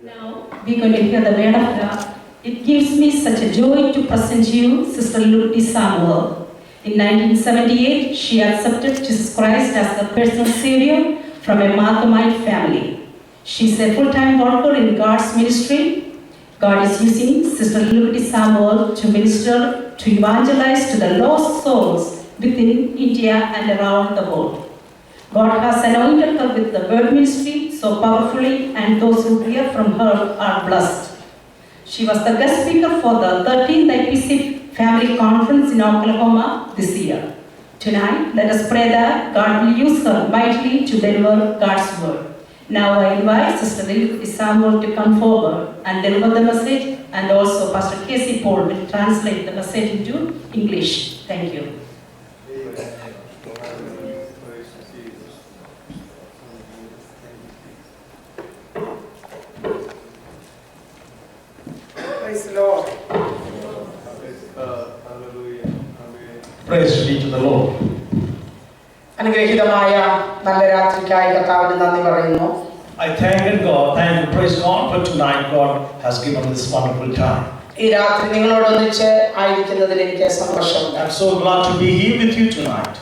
Now we're going to hear the word of God. It gives me such a joy to present you Sister Lucy Samuel. In 1978, she accepted Jesus Christ as her personal Savior from a Marthamite family. She's a full-time worker in God's ministry. God is using Sister Lucy Samuel to minister, to evangelize to the lost souls within India and around the world. God has anointed her with the word ministry so powerfully, and those who hear from her are blessed. She was the guest speaker for the 13th IPC Family Conference in Oklahoma this year. Tonight, let us pray that God will use her mightily to deliver God's word. Now I invite Sister Lucy Samuel to come forward and deliver the message, and also Pastor Casey Paul will translate the message into English. Thank you. Praise the Lord. Praise be to the Lord. അനുഗ്രഹീതമായ നല്ല രാത്രിക്കായി കർത്താവിന് നന്ദി പറയുന്നു. I thank God, praise God for tonight. God has given this wonderful time. ഈ രാത്രി നിങ്ങളോടൊന്നിച്ച് ആയിരിക്കുന്നതിൽ എനിക്ക് സന്തോഷമുണ്ട്. I'm so glad to be here with you tonight.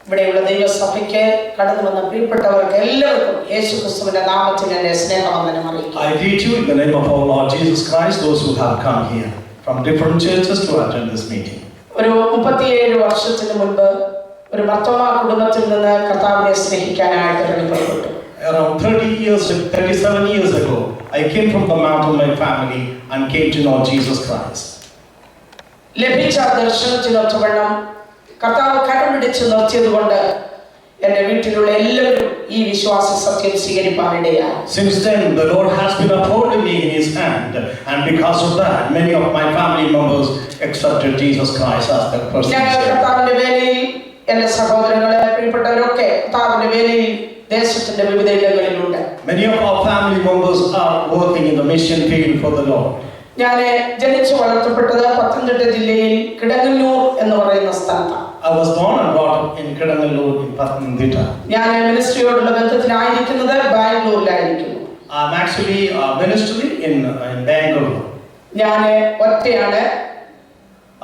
ഇവിടെയുള്ള ദൈവസഭയ്ക്ക് കടന്നു വന്ന പ്രിയപ്പെട്ടവർക്ക് എല്ലാവർക്കും യേശുക്രിസ്തുവിന്റെ നാമത്തിൽ എൻ്റെ സ്നേഹവന്ദനം അറിയിക്കുന്നു. I greet you in the name of our Lord Jesus Christ, those who have come here from different churches to attend this meeting. ഒരു 37 വർഷത്തിന് മുൻപ് ഒരു മർത്തോമ കുടുംബത്തിൽ നിന്ന് കർത്താവിനെ സ്നേഹിക്കാനായിട്ട് ഇറങ്ങിപ്പുറപ്പെട്ടു. Around 37 years ago, I came from the Marthamite family and came to know Jesus Christ. ലഭിച്ച ദർശനത്തിനൊത്തവണ്ണം കർത്താവ് കരം പിടിച്ച് നിർത്തിയതുകൊണ്ട് എൻ്റെ വീട്ടിലുള്ള എല്ലാവരും ഈ വിശ്വാസ സത്യം സ്വീകരിക്കാനിടയായി. Since then, the Lord has been upholding me in His hand, and because of that, many of my family members accepted Jesus Christ as their personal Savior. കർത്താവിന്റെ വേലയിൽ എൻ്റെ സഹോദരങ്ങളെ പ്രിയപ്പെട്ടവരൊക്കെ കർത്താവിന്റെ വേലയിൽ ദേശത്തിന്റെ വിവിധ ഇടങ്ങളിലുണ്ട്. Many of our family members are working in the mission field for the Lord. ഞാൻ ജനിച്ചു വളർത്തപ്പെട്ടത് പത്തനംതിട്ട ജില്ലയിൽ കിടങ്ങല്ലൂർ എന്ന് പറയുന്ന സ്ഥലത്താണ്. I was born and brought up in Kedangallur in Pathanamthitta. ഞാൻ മിനിസ്ട്രിയോടുള്ള ബന്ധത്തിലായിരിക്കുന്നത് ബാംഗ്ലൂരിലായിരിക്കുന്നു. I'm actually ministry in Bangalore. ഞാൻ ഒറ്റയാണ്.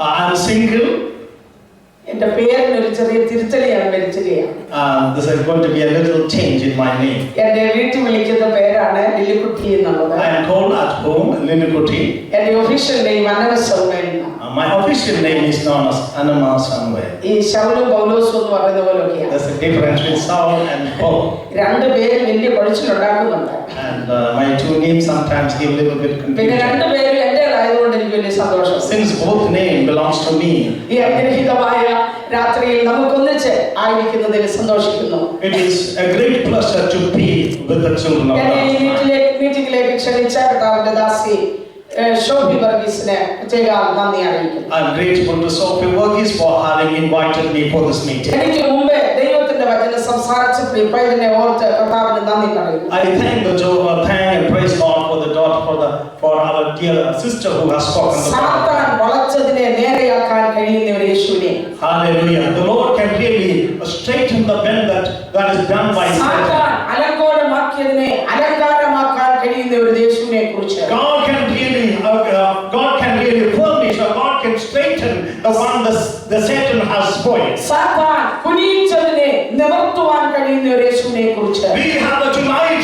I'm single. എൻ്റെ പേരിന് ഒരു ചെറിയ തിരുത്തലിയാണ് വരുത്തുകയാണ്. This is going to be a little change in my name. എൻ്റെ വീട്ടിൽ വിളിക്കുന്ന പേരാണ് ലില്ലിക്കുട്ടി എന്നുള്ളത്. I am called at home Lilikutti. എൻ്റെ official name Annama Samuel. My official name is known as Anama Samuel. ഈ ശൗലും പൗലോസും എന്ന് പറയുന്ന പോലെയൊക്കെയാണ്. There's a difference between Saul and Paul. രണ്ട് പേര് വലിയ കുഴച്ചിലുണ്ടാക്കുന്നുണ്ട്. And my two names sometimes give a little bit പിന്നെ confusion. രണ്ട് പേരും എന്റേതായതുകൊണ്ട് എനിക്ക് വലിയ സന്തോഷം. Since both name belongs to me. ഈ അനുഗ്രഹീതമായ രാത്രിയിൽ നമുക്കൊന്നിച്ച് ആയിരിക്കുന്നതിൽ സന്തോഷിക്കുന്നു. It is a great pleasure to be with the children of എന്നെ ഈ God. മീറ്റിംഗിലേക്ക് ക്ഷണിച്ച കർത്താവിന്റെ ദാസി ഷോഫി വർഗീസിനെ പ്രത്യേക നന്ദി അറിയിക്കുന്നു. I am grateful to Sophie Verghese for having invited me for this meeting. എനിക്ക് മുമ്പേ ദൈവത്തിന്റെ വചനം സംസാരിച്ചപ്പോൾ ഇപ്പോൾ ഇതിനെ ഓർത്ത് കർത്താവിന് നന്ദി പറയുന്നു. I thank and praise God for the daughter for our dear sister who has spoken the word. സാത്താൻ വളച്ചതിനെ നേരെയാക്കാൻ കഴിയുന്ന ഒരു യേശുവിനെ. Hallelujah. The Lord can really straighten the bend that is done by Satan. സാത്താൻ അലങ്കോലമാക്കിയതിനെ അലങ്കാരമാക്കാൻ കഴിയുന്ന ഒരു യേശുവിനെ കുറിച്ച് God can really furnish, or God can straighten the one the Satan has spoiled. സാത്താൻ കുനിയിച്ചതിനെ നിവർത്തുവാൻ കഴിയുന്ന ഒരു യേശുവിനെ കുറിച്ച് We have tonight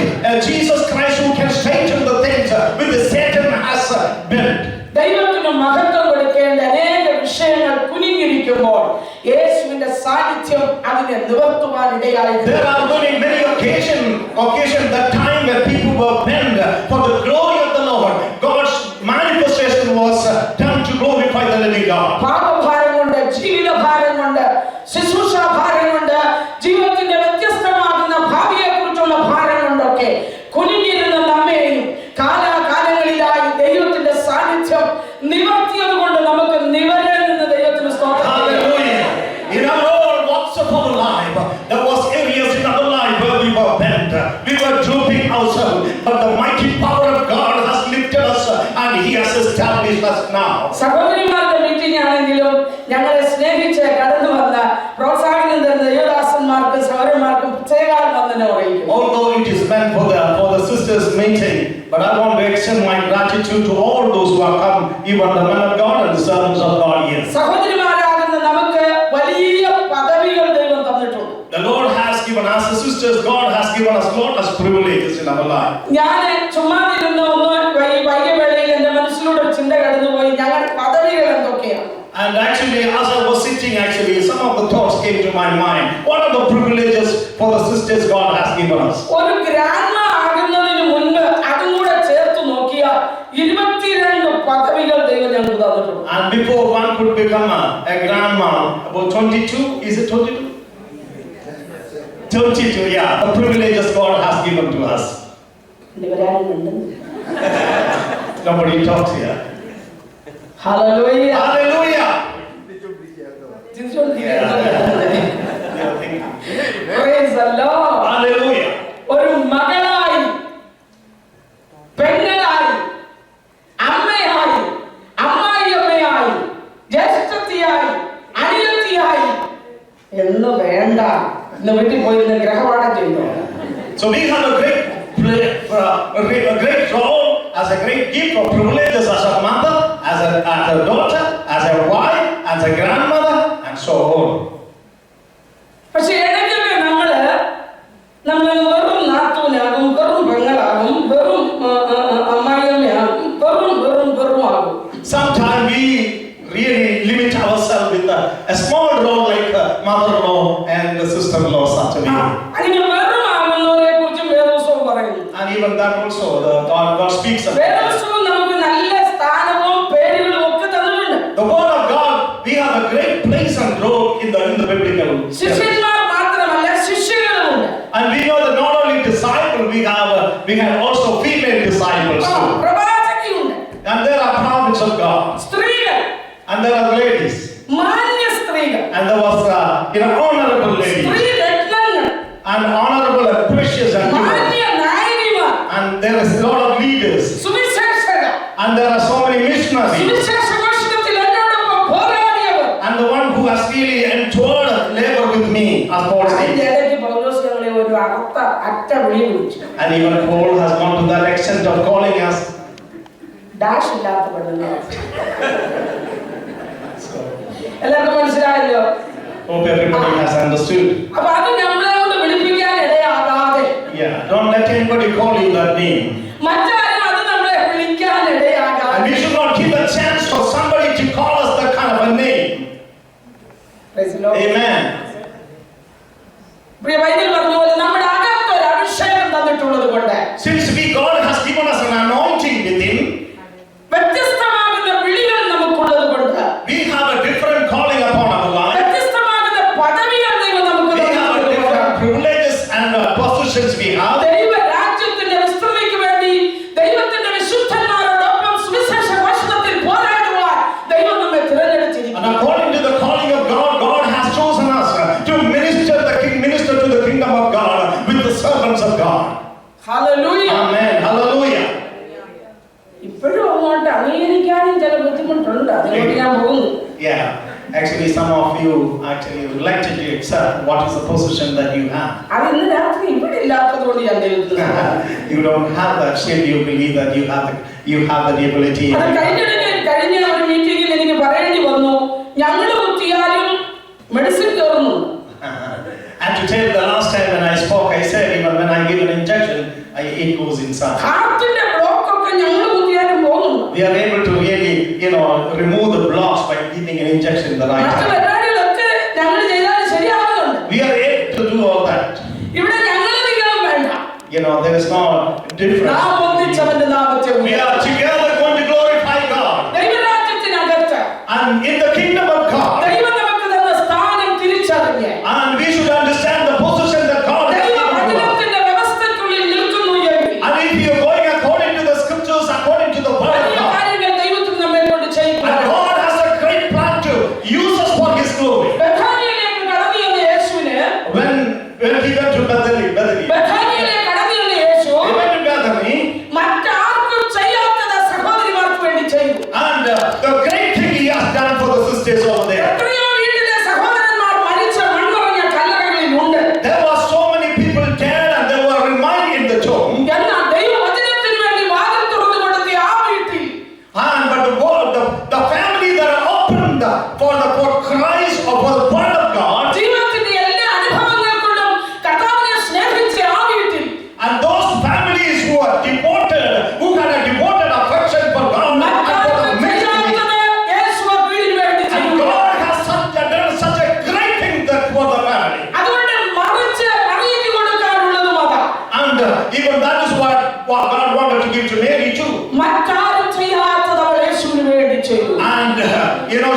Jesus Christ who can straighten the things which the Satan has bent. ദൈവത്തിന് മഹത്വം കൊടുക്കേണ്ട അനേക വിഷയങ്ങൾ കുനിഞ്ഞിരിക്കുമ്പോൾ യേശുവിന്റെ സാന്നിധ്യം അതിനെ നിവർത്തുവാൻ ഇടയായി. There are many occasions that time when people were bent for the glory of the Lord. God's manifestation was done to glorify the living God. പാപഭാരം കൊണ്ട്, ജീവിതഭാരം കൊണ്ട്, ശുശ്രൂഷാഭാരം കൊണ്ട്, ജീവിതത്തിന്റെ വ്യത്യസ്തമാകുന്ന ഭാവിയെക്കുറിച്ചുള്ള ഭാരം കൊണ്ടൊക്കെ കുനിഞ്ഞിരുന്ന നമ്മെയും കാലാകാലങ്ങളിലായി ദൈവത്തിന്റെ സാന്നിധ്യം നിവർത്തിയത് കൊണ്ട് നമുക്ക് നിവരണമെന്ന് ദൈവത്തിന് സ്തോത്രം. In our own walks of our life, there was areas in our life where we were bent, we were drooping ourselves, but the mighty power of God has lifted us and He has established us now. സഹോദരിമാരുടെ meeting ആണെങ്കിലും ഞങ്ങളെ സ്നേഹിച്ച് കടന്നു വന്ന പ്രോത്സാഹനം തരുന്ന ദേവദാസന്മാർക്കും സഹോദരന്മാർക്കും പ്രത്യേക വന്ദനം അറിയിക്കുന്നു. Although it is meant for the extend my gratitude to all those who have come, even the men of God and the servants of God here. സഹോദരിമാരാകുന്ന നമുക്ക് വലിയ പദവികൾ ദൈവം തന്നിട്ടുണ്ട്. The Lord has given us, the sisters, God has given us lot of privileges in our life. ഞാൻ ചുമ്മാതിരുന്ന വൈകിവേളയിൽ എന്റെ മനസ്സിലൂടെ ഒരു ചിന്ത കടന്നുപോയി, ഞങ്ങളുടെ പദവികൾ എന്തൊക്കെയാണ്? And actually, as I was sitting, some of the thoughts came to my mind. What are the privileges for the sisters God has given us? ഒരു ഗ്രാൻഡ്മ ആകുന്നതിന് മുൻപ് അതും കൂടെ ചേർത്ത് നോക്കിയാൽ 22 പദവികൾ ദൈവം ഞങ്ങൾക്ക് തന്നിട്ടുണ്ട്. And before one could become a grandma, about 22, is it 22? 32, yeah, the privileges God has given to us. Nobody talks here. Hallelujah. Hallelujah. Praise the Lord. Hallelujah. ഒരു മകളായി, പെണ്ണായി, അമ്മയായി, അമ്മായിയമ്മയായി, ജ്യേഷ്ഠത്തിയായി, അനിയത്തിയായി എന്ന് വേണ്ട. ഇന്ന് വീട്ടിൽ പോയിരുന്ന ഗ്രഹപാഠം ചെയ്തു. So we have a great role, as a great gift of privileges as a mother, as a daughter, as a wife, as a grandmother, and so on. പക്ഷെ ഇടയ്ക്കൊക്കെ നമ്മൾ വെറും നാത്തൂനാകും, വെറും പെങ്ങളാകും, വെറും അമ്മായിയമ്മയാകും, വെറും ആകും. Sometimes we really limit ourselves with a small role like mother-in-law and sister-in-law, such a way. അങ്ങനെ വെറും ആകുന്നവരെ കുറിച്ചും വേദപുസ്തകം പറയുന്നു. And even that also, God speaks about. വേദപുസ്തകം നമുക്ക് നല്ല സ്ഥാനവും പേരുകളും ഒക്കെ തന്നിട്ടുണ്ട്. The word of God, we have a great place and role in the biblical. ശിഷ്യന്മാർ മാത്രമല്ല, ശിഷ്യകളുമുണ്ട്. And we know that not only disciples, we have also female disciples too. പ്രവാചകിയുണ്ട്. And there are prophets of God. സ്ത്രീകൾ. And there are ladies. മാന്യ സ്ത്രീകൾ. And there was honorable ladies. സ്ത്രീ രത്നങ്ങൾ. And honorable and precious and മാന്യ നായകിമാർ. and there is a lot of leaders. സുവിശേഷകർ. And there are so many missionaries. സുവിശേഷ ഘോഷണത്തിൽ എന്നോടൊപ്പം പോരാടിയവർ. And the one who has really endured labor with me, as Paul says. ഇടയ്ക്ക് പൗലോസ് ഞങ്ങളെ ഒരു അറ്റ വിളി വിളിച്ചു. And even Paul has gone to that extent of calling us dash ഇല്ലാത്ത പെണ്ണുങ്ങൾ. എല്ലാവർക്കും മനസ്സിലായല്ലോ? hope everybody has understood. അപ്പൊ അത് നമ്മളെ കൊണ്ട് വിളിപ്പിക്കാൻ ഇടയാകാതെ, Yeah, don't let anybody call you that name. മറ്റാരും അത് നമ്മളെ വിളിക്കാൻ And ഇടയാകാതെ. we should not give a chance for somebody to call us that kind of a name. Praise the Lord. Amen. Priya Bible പറഞ്ഞ പോലെ നമ്മുടെ അകത്ത് ഒരു അഭിഷേകം തന്നിട്ടുള്ളത് കൊണ്ട്, Since God has given us an anointing within, വ്യത്യസ്തമാകുന്ന വിളികൾ നമുക്കുള്ളത് കൊണ്ട്, we have a different calling upon our life. വ്യത്യസ്തമാകുന്ന പദവികൾ ദൈവം നമുക്ക് We have a തന്നിട്ടുള്ളത് different കൊണ്ട്, privileges and positions we have. ദൈവ രാജ്യത്തിന്റെ വിസ്തൃതിക്ക് വേണ്ടി ദൈവത്തിന്റെ വിശുദ്ധന്മാരോടൊപ്പം സുവിശേഷ ഘോഷണത്തിൽ പോരാടുവാൻ ദൈവം നമ്മെ And തിരഞ്ഞെടുത്തിരിക്കുന്നു. according to the calling of God, God has chosen us to minister to the kingdom of God with the servants of God. Hallelujah. Amen. Hallelujah. ഇപ്പോഴും അങ്ങോട്ട് അംഗീകരിക്കാനും ചില ബുദ്ധിമുട്ടുണ്ട്. അതിനോട് ഞാൻ പോകുന്നു. Yeah. Actually, some of you actually would like to accept what is the position that you have. അത് ഇന്ന് രാത്രി ഇവിടെ ഇല്ലാത്തത് കൊണ്ട് ഞാൻ ദൈവത്തിന് You don't have that. Still, you believe that you have the ability. അത് കഴിഞ്ഞ ഒരു മീറ്റിംഗിൽ എനിക്ക് പറയേണ്ടി വന്നു, ഞങ്ങൾ കുത്തിയാലും മെഡിസിൻ കയറുന്നു. And to tell the last time when I spoke, I said even when I give an injection, it goes inside. ഹാർട്ടിന്റെ ബ്ലോക്ക് ഒക്കെ ഞങ്ങൾ കുത്തിയാലും പോകുന്നു. We are able to really, remove the blocks by giving an injection in the right മറ്റു time. പരിപാടികളൊക്കെ ഞങ്ങൾ ചെയ്താൽ ശരിയാവുന്നുണ്ട്. We are able to do all that. ഇവിടെ ഞങ്ങൾ നിങ്ങളും വേണ്ട. There is no difference. നാം ഒന്നിച്ചവന്റെ നാമത്തെ We are together going to glorify God. ദൈവരാജ്യത്തിനകത്ത് And in the kingdom of God. ദൈവം നമുക്ക് തന്ന സ്ഥാനം തിരിച്ചറിഞ്ഞ് And we should understand the position that God has given to us. ദൈവവചനത്തിന്റെ വ്യവസ്ഥയ്ക്കുള്ളിൽ നിൽക്കുന്നു എങ്കിൽ And if you are going according to the scriptures, according to the word of വലിയ God, കാര്യങ്ങൾ ദൈവത്തിന് നമ്മെ കൊണ്ട് and ചെയ്യിക്കുന്നു. God has a great plan to use us for His glory. ബഥാനിയയിലേക്ക് കടന്നു വന്ന യേശുവിന് When he went to Bethany, ബഥാനിയയിലേക്ക് കടന്നു വന്ന യേശു he went to Bethany, മറ്റാർക്കും ചെയ്യാത്തത് സഹോദരിമാർക്ക് വേണ്ടി ചെയ്തു. and the great thing He has done for the sisters over there. എത്രയോ വീട്ടിലെ സഹോദരന്മാർ മരിച്ച മൺമറഞ്ഞ കല്ലറകളിൽ ഉണ്ട്. There were so many people dead and they were remained in the tomb. എന്നാൽ ദൈവവചനത്തിന് വേണ്ടി വാതിൽ തുറന്നുകൊണ്ട് for Christ or for the word of God. ജീവിതത്തിന്റെ എല്ലാ അനുഭവങ്ങൾ കൊണ്ടും കർത്താവിനെ സ്നേഹിച്ച ആ വീട്ടിൽ And those families who are devoted, who had a devoted affection for God and for the ministry. യേശു വീടിന് വേണ്ടി And God has done such a great thing that for the family. അതുകൊണ്ട് മറിച്ച് മറിയ്ക്ക് കൊടുക്കാനുള്ളതും അതാ. And even that is what God wanted to give to Mary too. മറ്റാരും ചെയ്യാത്തത് അവൾ യേശുവിന് വേണ്ടി ചെയ്തു. And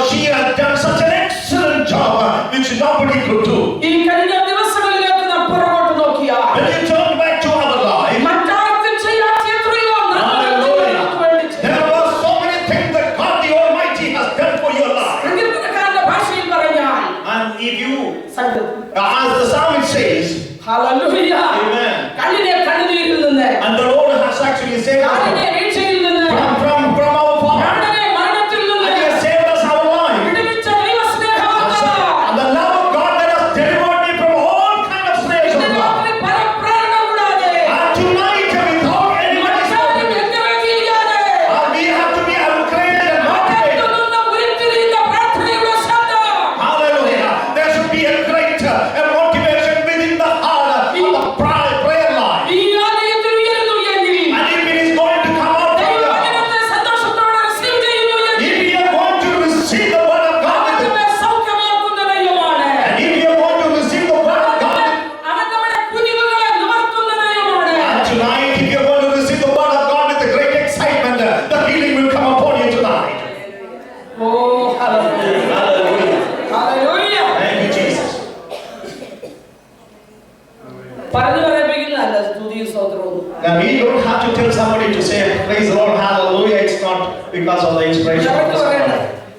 she has done such an excellent job which nobody could do. ഈ കഴിഞ്ഞ ദിവസങ്ങളിലേക്ക് നാം പുറകോട്ട് നോക്കിയാൽ When you turn back to our life, മറ്റാർക്കും ചെയ്യാത്ത എത്രയോ നന്മകൾ നിങ്ങൾക്ക് വേണ്ടി ചെയ്തു. there were so many things that God the Almighty has done for your life. സങ്കീർത്തനക്കാരന്റെ ഭാഷയിൽ പറഞ്ഞാൽ And if you, സങ്കീർത്തനം as the psalmist says, hallelujah Amen. കണ്ണിനെ കണ്ണുനീരിൽ നിന്ന് And the Lord has actually saved us കാലിനെ വീഴ്ചയിൽ നിന്ന് from our fall. പ്രാണനെ മരണത്തിൽ നിന്ന് And He has saved us our life. വിടുവിച്ച ദൈവസ്നേഹമാണ്. And the love of God that has delivered me from all kind of snares of ഇന്ന് God. രാത്രി പരപ്രേരണ കൂടാതെ And tonight, without anybody's മറ്റാരും help, വ്യക്തമാക്കിയില്ലാതെ we have to be encouraged and motivated. അകത്തുനിന്ന് ഉരുത്തിരിയുന്ന പ്രാർത്ഥനയുടെ ശബ്ദം Hallelujah. There should be a great motivation within the heart of the prayer life. ഈ ആലയത്തിൽ ഉയരുന്നു എങ്കിൽ And if it is going to come out from your heart, ദൈവവചനത്തെ സന്തോഷത്തോടെ receive ചെയ്യുന്നു എങ്കിൽ if you are going to receive the word of God, അവൻ നമ്മെ സൗഖ്യമാക്കുന്ന ദൈവമാണ്. and if you are going to receive the word of God, അവൻ നമ്മുടെ കുഞ്ഞുങ്ങളെ നിവർത്തുന്ന ദൈവമാണ്. and tonight, if you are going to receive the word of God with a great excitement, the healing will come upon you tonight. Oh hallelujah Hallelujah. Hallelujah. Thank you, Jesus. പറഞ്ഞു പറയിപ്പിക്കുന്നതല്ല സ്തുതിയും സ്തോത്രവും. Now, we don't have to tell somebody to say, praise the Lord, hallelujah. It's not because of the inspiration of this word.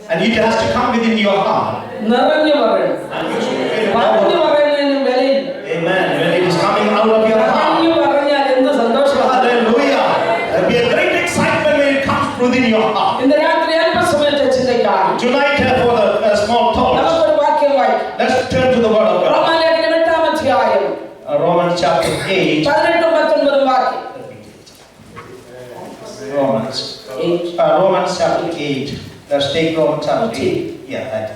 And it has to come within your heart. നിറഞ്ഞു പറയണം. And you should feel it പറഞ്ഞു all. പറയുന്നതിന് വിലയില്ല. Amen. When it is coming out of your heart. പറഞ്ഞു പറഞ്ഞാൽ എന്ത് സന്തോഷമാണ്. Hallelujah. There'll be a great excitement when it comes within your heart. ഇന്ന് രാത്രി അല്പസമയത്തെ ചിന്തയ്ക്കാണ് Tonight, for the small thoughts, നമുക്കൊരു വാക്യം വായിക്കാം. let's turn to the word of God. റോമാലേഖനം 8-ാം അധ്യായം Romans chapter 8. 18-19 വാക്യം. Romans chapter 8. Let's take Romans chapter 8. Yeah, that.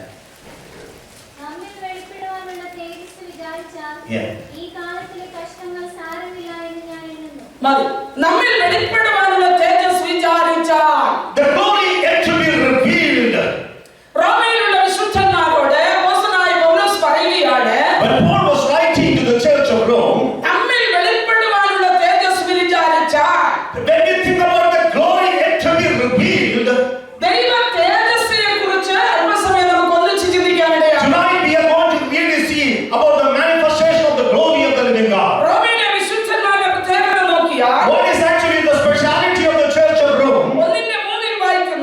നമ്മിൽ വെളിപ്പെടുവാനുള്ള തേജസ്സ് വിചാരിച്ചാൽ Yeah. ഈ കാലത്തിലെ കഷ്ടങ്ങൾ സാരമില്ല എന്ന് ഞാൻ എണ്ണുന്നു. മതി. നമ്മിൽ വെളിപ്പെടുവാനുള്ള തേജസ് വിചാരിച്ചാൽ The glory yet to be revealed. റോമയിലുള്ള വിശുദ്ധന്മാരോട് അപ്പോസ്തലനായ പൗലോസ് പറയുകയാണ്, When Paul was writing to the church of Rome, നമ്മിൽ വെളിപ്പെടുവാനുള്ള തേജസ് വിചാരിച്ചാൽ when we think about the glory yet to be revealed, ദൈവ തേജസ്സിനെ കുറിച്ച് അല്പസമയം നമുക്ക് ഒന്നിച്ച് ചിന്തിക്കാനിടയാണ്. tonight we are going to really see about the manifestation of the glory of the living God. റോമയിലെ വിശുദ്ധന്മാരുടെ പ്രത്യേകത നോക്കിയാൽ What is actually the speciality of the church of Rome? 1:3 വായിക്കുന്നു.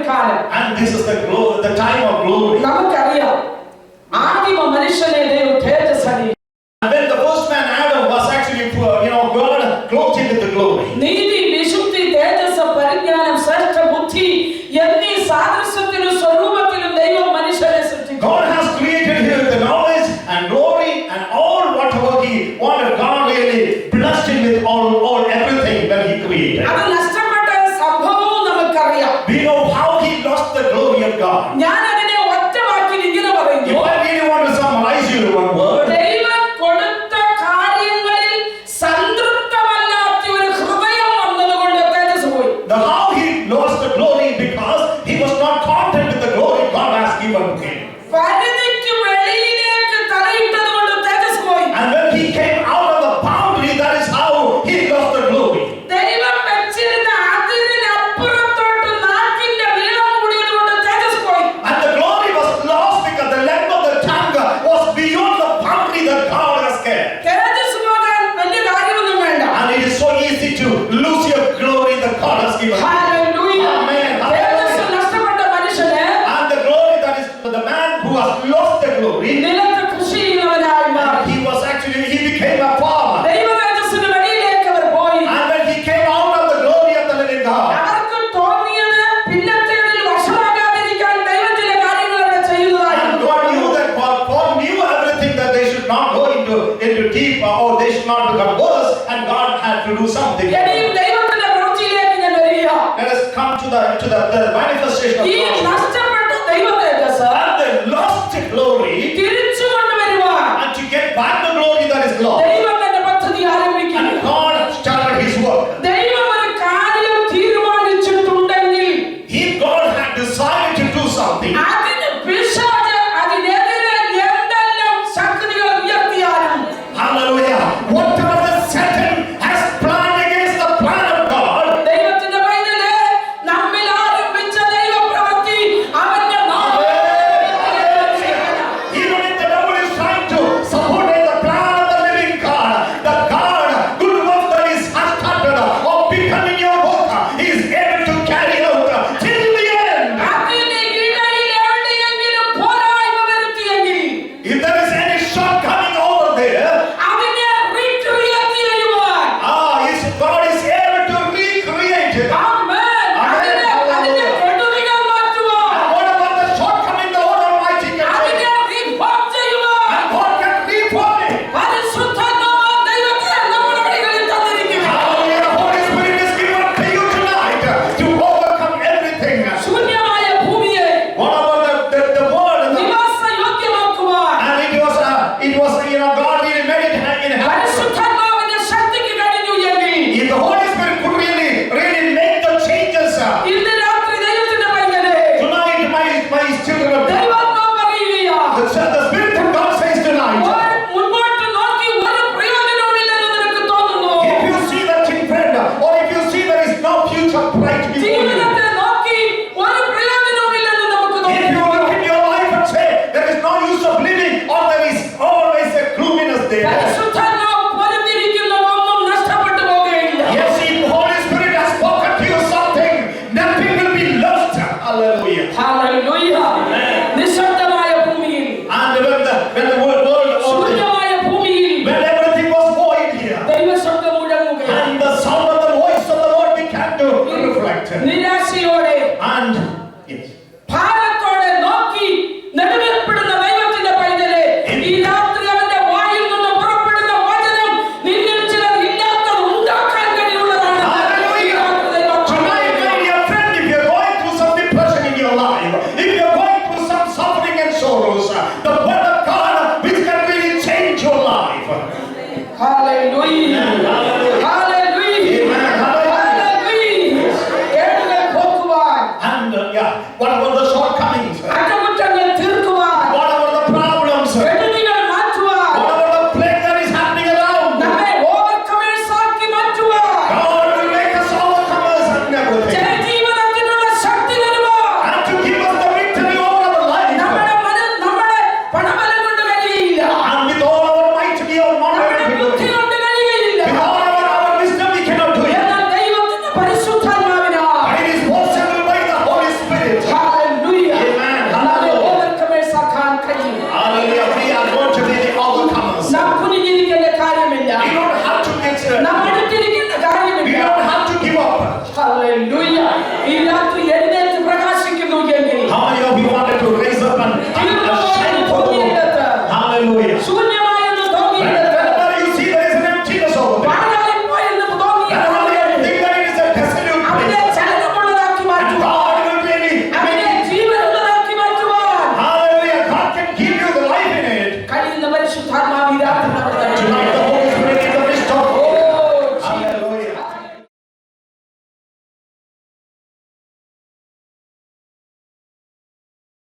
കാലം. And this is the time of glory. നമുക്കറിയാം ആദിമ മനുഷ്യനെ ദൈവം തേജസ് അണിയിച്ചു. And when the first man Adam was actually, God clothed him with the glory. നീതി, വിശുദ്ധി, തേജസ്, പരിജ്ഞാനം, ശ്രേഷ്ഠ ബുദ്ധി എന്നീ സാദൃശ്യത്തിലും സ്വരൂപത്തിലും ദൈവം മനുഷ്യനെ സൃഷ്ടിച്ചു. God has created him with the knowledge and glory and all whatever he wanted. God really blessed him with all everything that he created. അത് നഷ്ടപ്പെട്ട സംഭവവും നമുക്കറിയാം. We know how he lost the glory of God. ഞാൻ അതിനെ ഒറ്റ വാക്കിൽ ഇങ്ങനെ If പറയുന്നു. I really want to summarize you in one word, ദൈവം കൊടുത്ത കാര്യങ്ങളിൽ സംതൃപ്തമല്ലാത്ത ഒരു ഹൃദയം വന്നതുകൊണ്ട് തേജസ് പോയി. how he lost the glory because he was not content with the glory God has given to him. പരിധിക്ക് വെളിയിലേക്ക് തലയിട്ടതുകൊണ്ട് തേജസ് പോയി. And when he came out of the boundary, that is how he lost the glory. ദൈവം വെച്ചിരുന്ന അതിരിനപ്പുറത്തോട്ട് നാക്കിന്റെ നീളം കൂടിയതുകൊണ്ട് തേജസ് പോയി. And the glory was lost because the length of the tongue was beyond the boundary that God has kept. തേജസ് പോകാൻ വലിയ കാര്യമൊന്നും വേണ്ട. And it is so easy to lose your glory that God has given. Hallelujah. Amen. തേജസ് നഷ്ടപ്പെട്ട മനുഷ്യന് And the glory that is for the man who has lost the glory, നിലത്ത് കൃഷി ചെയ്യുന്നവനായി മാറി. he became a farmer. ദൈവ തേജസ്സിന് വെളിയിലേക്ക് അവർ പോയി. And when he came out of the glory of the living God, അവർക്ക് തോന്നിയത് പിന്നത്തേതിൽ വശമാകാതിരിക്കാൻ ദൈവം ചില കാര്യങ്ങൾ അവിടെ and ചെയ്യുന്നതായിരുന്നു. God knew that Paul knew everything that they should not go into deep or they should not become worse, and God had to do something. ഇനിയും ദൈവത്തിന്റെ പ്രവൃത്തിയിലേക്ക് ഞാൻ വരിക. Let us come to the manifestation of ഈ God. നഷ്ടപ്പെട്ട ദൈവ തേജസ് And the lost glory, തിരിച്ചു കൊണ്ടുവരുവാൻ and to get back the glory that is lost. ദൈവം തന്റെ പദ്ധതി ആരംഭിക്കുന്നു. And God started his work. ദൈവം ഒരു കാര്യം തീരുമാനിച്ചിട്ടുണ്ടെങ്കിൽ God had decided to do something. അതിന് പിശാച് അതിനെതിരെ എന്തെല്ലാം ശക്തികൾ ഉയർത്തിയാലും Hallelujah. Whatever the Satan has planned against the plan of God, ദൈവത്തിന്റെ പൈതലേ, നമ്മിൽ ആരംഭിച്ച ദൈവപ്രവൃത്തി അവന്റെ even if the devil is trying to support the plan of the living God, the God, good work that is has started of becoming your work, he is able to carry out till the end. അതിന് ഇടയിൽ എവിടെയെങ്കിലും പോരായ്മ വരുത്തിയെങ്കിൽ If there is any shortcoming over there, അതിനെ recreate ചെയ്യുവാൻ God is able to recreate it. ആമേൻ. അതിനെ കെടുതികൾ മാറ്റുവാൻ, And what about the shortcoming the Lord Almighty can അതിനെ take? Reform ചെയ്യുവാൻ And God can reform it. പരിശുദ്ധാത്മാവായ ദൈവത്തെ നമ്മുടെ വഴികളിൽ തന്നിരിക്കുന്നു. Hallelujah. The Holy Spirit is given to you tonight to overcome everything. ശൂന്യമായ ഭൂമിയെ What about the word? നിവാസയോഗ്യമാക്കുവാൻ And it was God really made it in heaven. പരിശുദ്ധാത്മാവിന്റെ ശക്തിക്ക് കഴിഞ്ഞു എങ്കിൽ If the Holy Spirit could really make the changes ഇന്ന് രാത്രി ദൈവത്തിന്റെ പൈതലേ, tonight, my children of God, ദൈവാത്മാവ് പറയുകയാ, the Spirit of God says tonight, മുൻപോട്ട് നോക്കി ഒരു പ്രയോജനവുമില്ലെന്ന് നിനക്ക് തോന്നുന്നു. if you see that in friend, or if you see there is no future bright before you, ജീവിതത്തെ നോക്കി ഒരു പ്രയോജനവുമില്ലെന്ന് നമുക്ക് if you തോന്നുന്നു. look in your life and say there is no use of living, or there is always a gloominess there. പരിശുദ്ധാത്മാവ് പൊരുതിയിരിക്കുന്നതൊന്നും നഷ്ടപ്പെട്ടു പോകുകയില്ല. Yes, if the Holy Spirit has spoken to you something, nothing will be lost. Hallelujah. Hallelujah. നിശബ്ദമായ ഭൂമിയിൽ, And when the world ശൂന്യമായ ഭൂമിയിൽ when everything was void here, ദൈവശബ്ദം മുഴങ്ങുകയാണ്. and the sound of the voice of the Lord began to reflect. നിരാശയോടെ And yes, ഭാരത്തോടെ നോക്കി നെടുവേർപ്പെടുന്ന ദൈവത്തിന്റെ പൈതലേ, ഈ രാത്രി അവന്റെ വായിൽ നിന്ന് പുറപ്പെടുന്ന വചനം നിന്നിൽ ചിലർ ഇല്ലാത്തത് ഉണ്ടാക്കാൻ കഴിവുള്ളതാണ്. ഈ രാത്രി ദൈവം tonight, my dear friend, if you're going through some depression in your life, if you're going through some suffering and sorrows, the word of God which can really change your life. Hallelujah. Hallelujah. Hallelujah. Amen. Hallelujah. കേടുകൾ പോക്കുവാൻ, And what about the shortcomings? അകലങ്ങൾ